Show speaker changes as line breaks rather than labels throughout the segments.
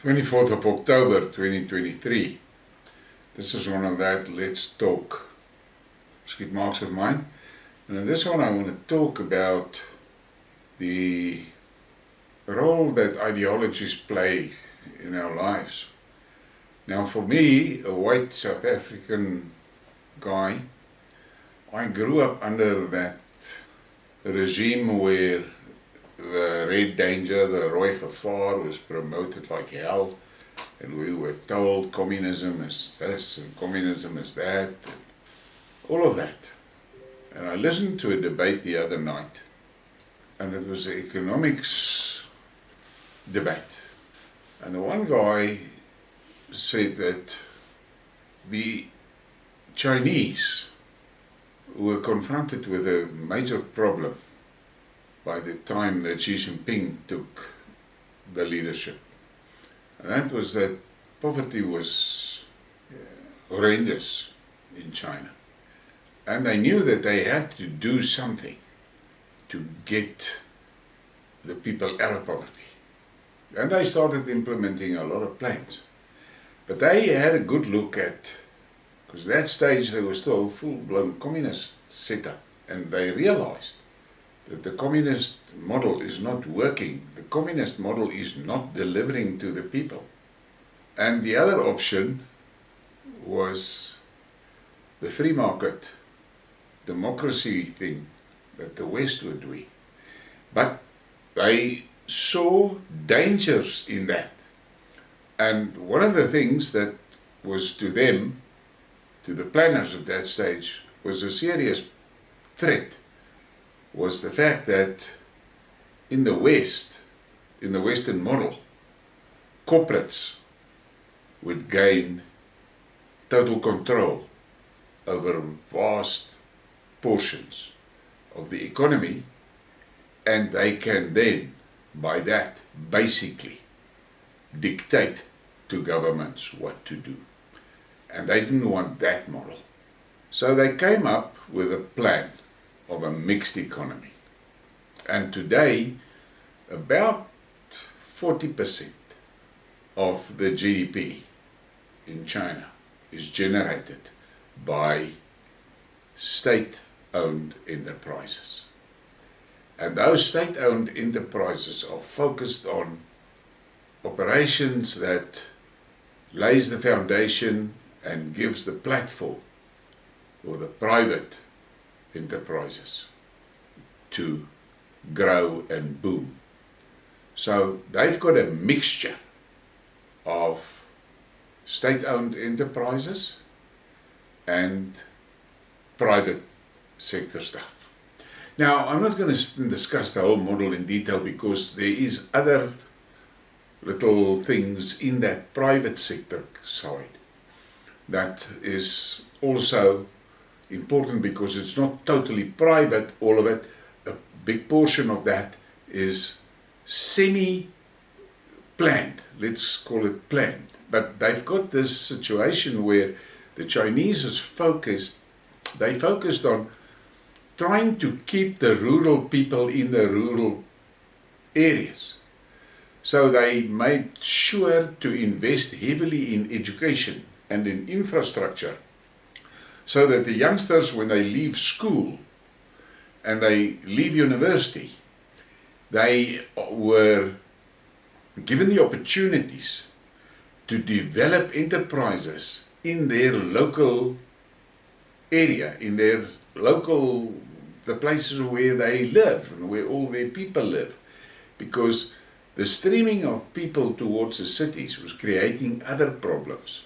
24th of October 2023. This is one of that Let's Talk Skidmarks of mine. And in this one I want to talk about the role that ideologies play in our lives. Now for me, a white South African guy, I grew up under that regime where the red danger, the rooi gevaar was promoted like hell, and we were told communism is this and communism is that, and all of that. And I listened to a debate the other night, and it was an economics debate. And the one guy said that the Chinese were confronted with a major problem by the time that Xi Jinping took the leadership. And that was that poverty was horrendous in China. And they knew that they had to do something to get the people out of poverty. And they started implementing a lot of plans. But they had a good look at, because at that stage they were still a full-blown communist setup, and they realized that the communist model is not working. The communist model is not delivering to the people. And the other option was the free market democracy thing that the West were doing. But they saw dangers in that. And one of the things that was to them, to the planners at that stage, was a serious threat, was the fact that in the West, in the Western model, corporates would gain total control over vast portions of the economy, and they can then, by that, basically dictate to governments what to do. And they didn't want that model. So they came up with a plan of a mixed economy. And today, about 40% of the GDP in China is generated by state-owned enterprises. And those state-owned enterprises are focused on operations that lays the foundation and gives the platform for the private enterprises to grow and boom. So they've got a mixture of state-owned enterprises and private sector stuff. Now, I'm not going to discuss the whole model in detail because there is other little things in that private sector side that is also important, because it's not totally private, all of it. A big portion of that is semi-planned, let's call it planned. But they've got this situation where the Chinese is focused on trying to keep the rural people in the rural areas. So they made sure to invest heavily in education and in infrastructure, so that the youngsters, when they leave school and they leave university, they were given the opportunities to develop enterprises in their local area, in their local, the places where they live and where all their people live. Because the streaming of people towards the cities was creating other problems.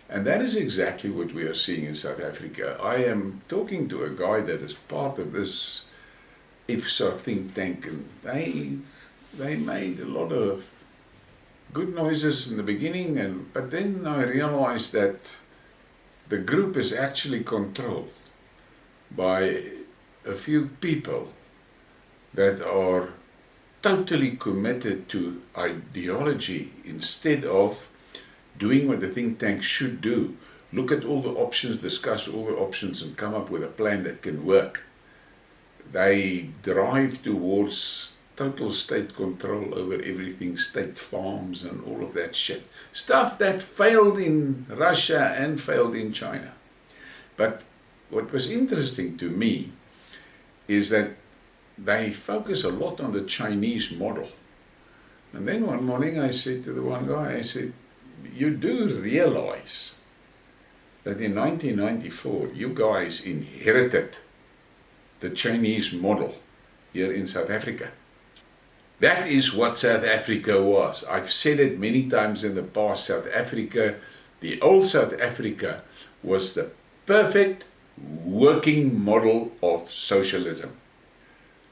And that is exactly what we are seeing in South Africa. I am talking to a guy that is part of this IFSA think tank, and they made a lot of good noises in the beginning, but then I realized that the group is actually controlled by a few people that are totally committed to ideology instead of doing what the think tank should do. Look at all the options, discuss all the options, and come up with a plan that can work. They drive towards total state control over everything, state farms and all of that shit. Stuff that failed in Russia and failed in China. But what was interesting to me is that they focus a lot on the Chinese model. And then one morning I said to the one guy, I said, you do realize that in 1994 you guys inherited the Chinese model here in South Africa. That is what South Africa was. I've said it many times in the past. South Africa, the old South Africa, was the perfect working model of socialism.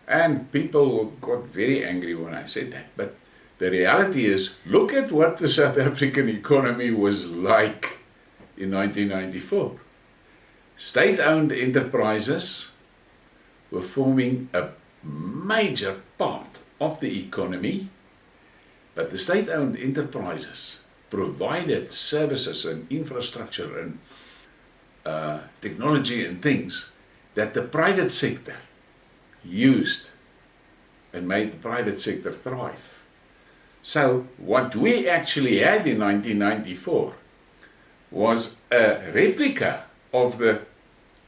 And people got very angry when I said that. But the reality is, look at what the South African economy was like in 1994. State-owned enterprises were forming a major part of the economy, but the state-owned enterprises provided services and infrastructure and technology and things that the private sector used and made the private sector thrive. So what we actually had in 1994 was a replica of the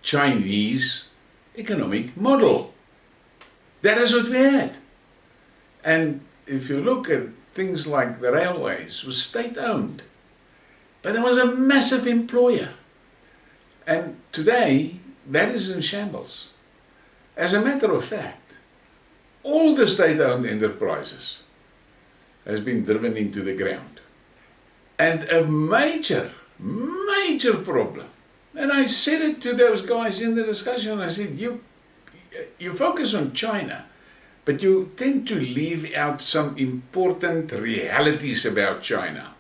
Chinese economic model. That is what we had. And if you look at things like the railways, it was state-owned, but it was a massive employer. And today, that is in shambles. As a matter of fact, all the state-owned enterprises has been driven into the ground. And a major problem, and I said it to those guys in the discussion, I said, you focus on China, but you tend to leave out some important realities about China.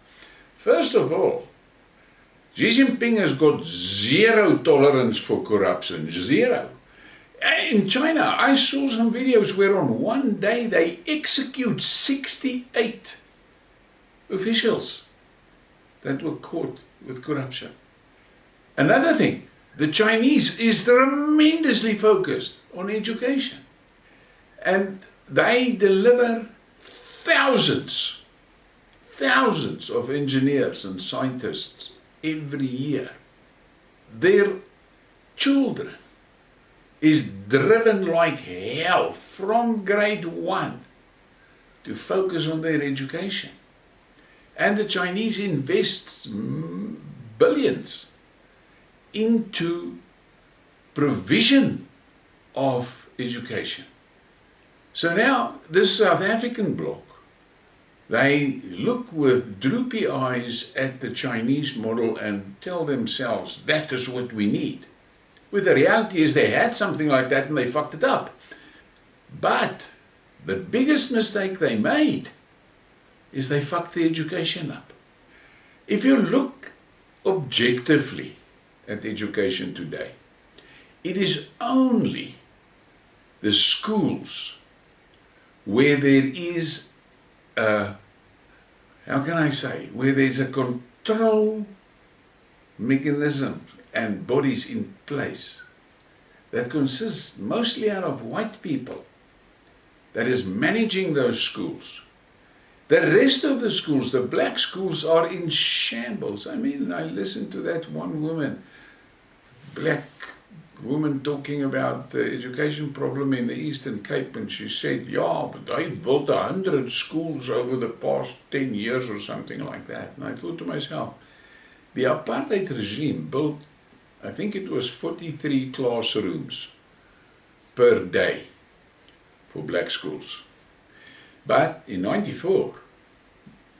First of all, Xi Jinping has got zero tolerance for corruption, zero. In China, I saw some videos where on one day they execute 68 officials that were caught with corruption. Another thing, the Chinese is tremendously focused on education. And they deliver thousands of engineers and scientists every year. Their children is driven like hell from grade 1 to focus on their education. And the Chinese invests billions into provision of education. So now this South African bloc, they look with droopy eyes at the Chinese model and tell themselves that is what we need. Well, the reality is they had something like that and they fucked it up. But the biggest mistake they made is they fucked the education up. If you look objectively at education today, it is only the schools where there is where there's a control mechanism and bodies in place that consists mostly out of white people that is managing those schools. The rest of the schools, the black schools, are in shambles. I mean, I listened to that one woman, black woman, talking about the education problem in the Eastern Cape, and she said, yeah, but they built 100 schools over the past 10 years or something like that. And I thought to myself, the apartheid regime built, I think it was 43 classrooms per day for black schools. But in 94,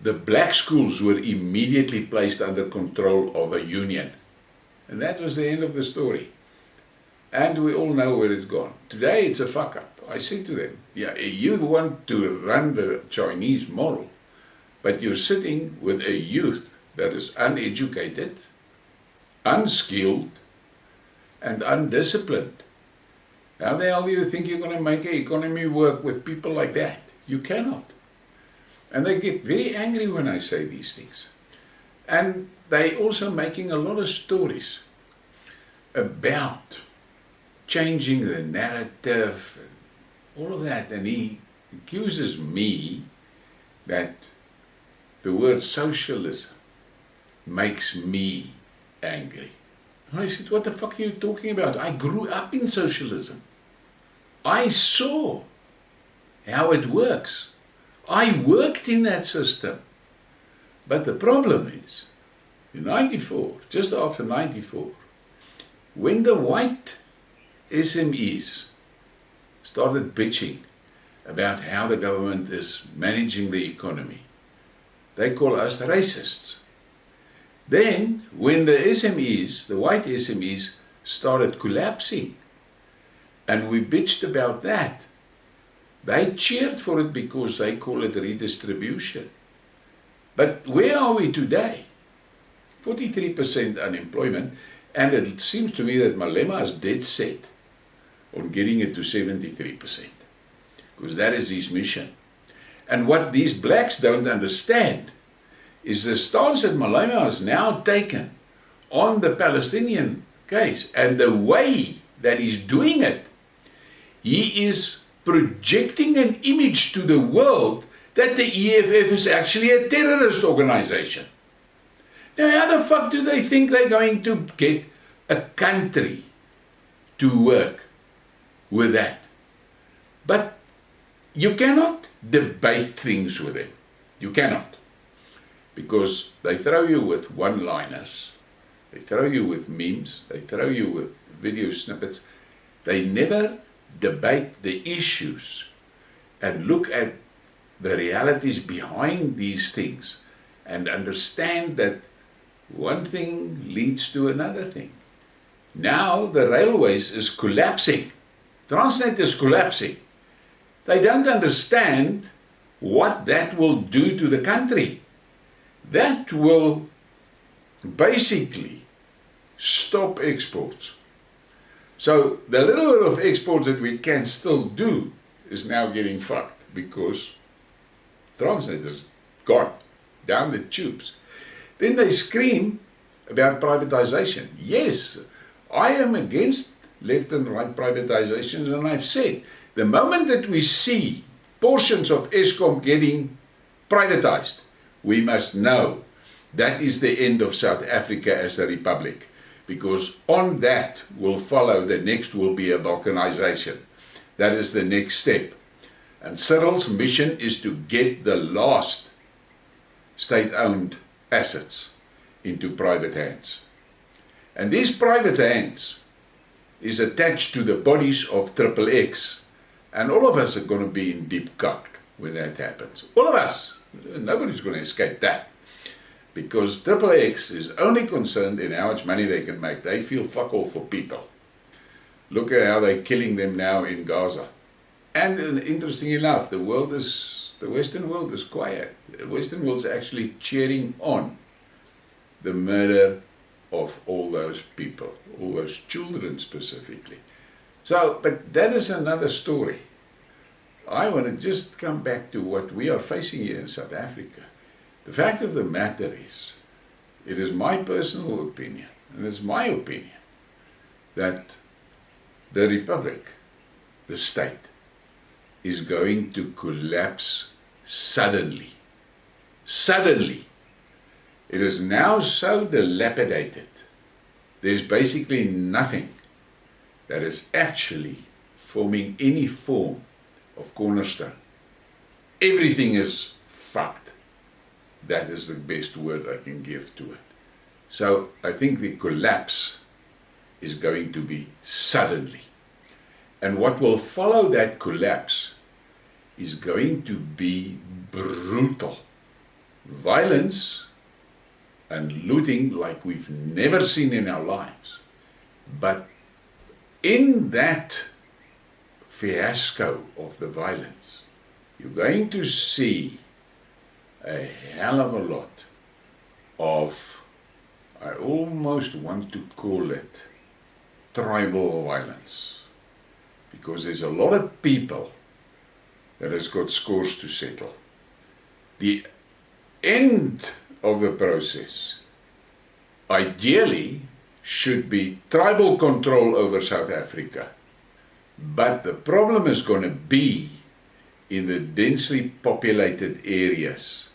the black schools were immediately placed under control of a union. And that was the end of the story. And we all know where it's gone. Today it's a fuck up. I say to them, yeah, you want to run the Chinese model, but you're sitting with a youth that is uneducated, unskilled, and undisciplined. How the hell do you think you're going to make an economy work with people like that? You cannot. And they get very angry when I say these things. And they also making a lot of stories about changing the narrative, all of that. And he accuses me that the word socialism makes me angry. And I said, what the fuck are you talking about? I grew up in socialism. I saw how it works. I worked in that system. But the problem is, in 94, just after 94, when the white SMEs started bitching about how the government is managing the economy, they call us racists. Then, when the SMEs, the white SMEs, started collapsing, and we bitched about that, they cheered for it because they call it redistribution. But where are we today? 43% unemployment, and it seems to me that Malema is dead set on getting it to 73%, because that is his mission. And what these blacks don't understand is the stance that Malema has now taken on the Palestinian case, and the way that he's doing it. He is projecting an image to the world that the EFF is actually a terrorist organization. Now, how the fuck do they think they're going to get a country to work with that? But you cannot debate things with them. You cannot. Because they throw you with one-liners, they throw you with memes, they throw you with video snippets. They never debate the issues and look at the realities behind these things and understand that one thing leads to another thing. Now the railways is collapsing. Transnet is collapsing. They don't understand what that will do to the country. That will basically stop exports. So the little bit of exports that we can still do is now getting fucked because Transnet is gone down the tubes. Then they scream about privatization. Yes, I am against left and right privatizations, and I've said the moment that we see portions of Eskom getting privatized, we must know that is the end of South Africa as a republic, because on that will follow, the next will be a balkanization. That is the next step. And Cyril's mission is to get the last state-owned assets into private hands. And these private hands is attached to the bodies of XXX. And all of us are going to be in deep cock when that happens. All of us. Nobody's going to escape that. Because XXX is only concerned in how much money they can make. They feel fuck all for people. Look at how they're killing them now in Gaza. And interesting enough, the Western world is quiet. The Western world is actually cheering on the murder of all those people, all those children specifically. So, but that is another story. I want to just come back to what we are facing here in South Africa. The fact of the matter is, it is my personal opinion, and it's my opinion, that the Republic, the state, is going to collapse suddenly. Suddenly. It is now so dilapidated. There's basically nothing that is actually forming any form of cornerstone. Everything is fucked. That is the best word I can give to it. So I think the collapse is going to be suddenly. And what will follow that collapse is going to be brutal. Violence and looting like we've never seen in our lives. But in that fiasco of the violence, you're going to see a hell of a lot of, I almost want to call it tribal violence. Because there's a lot of people that has got scores to settle. The end of the process, ideally, should be tribal control over South Africa. But the problem is going to be in the densely populated areas,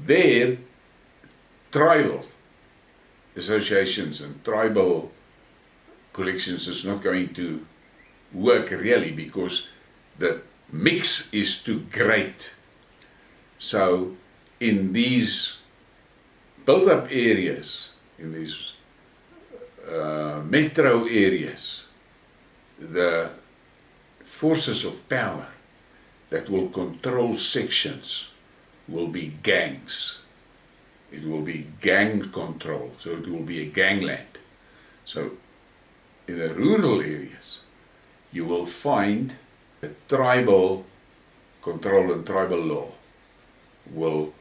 there tribal associations and tribal collections is not going to work really, because the mix is too great. So in these built-up areas, in these metro areas, the forces of power that will control sections will be gangs. It will be gang control, so it will be a gangland. So in the rural areas, you will find the tribal control and tribal law will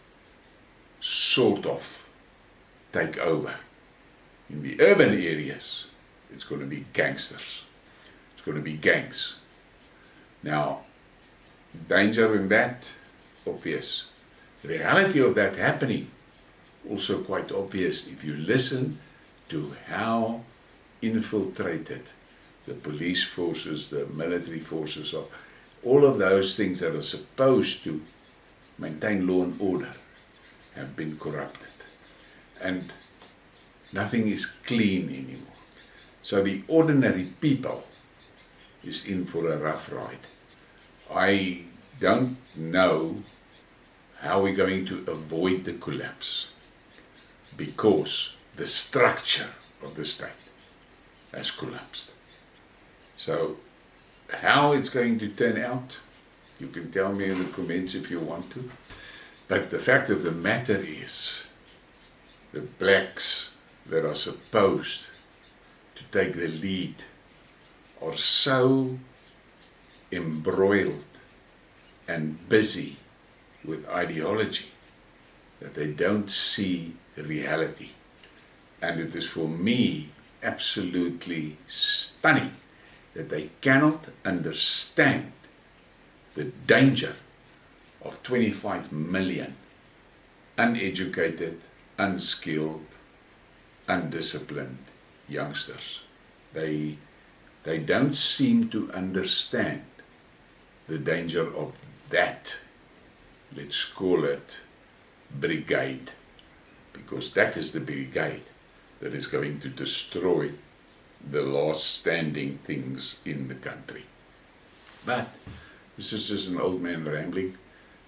sort of take over. In the urban areas, it's going to be gangsters. It's going to be gangs. Now, danger in that, obvious. The reality of that happening, also quite obvious if you listen to how infiltrated the police forces, the military forces are, all of those things that are supposed to maintain law and order have been corrupted. And nothing is clean anymore. So the ordinary people is in for a rough ride. I don't know how we're going to avoid the collapse, because the structure of the state has collapsed. So how it's going to turn out, you can tell me in the comments if you want to. But the fact of the matter is, the blacks that are supposed to take the lead are so embroiled and busy with ideology that they don't see reality. And it is for me absolutely stunning that they cannot understand the danger of 25 million uneducated, unskilled, undisciplined youngsters. They don't seem to understand the danger of that, let's call it brigade, because that is the brigade that is going to destroy the last standing things in the country. But this is just an old man rambling.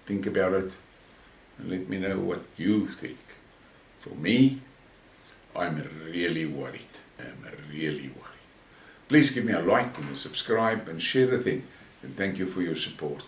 Think about it and let me know what you think. For me, I'm really worried. Please give me a like and a subscribe and share the thing, and thank you for your support.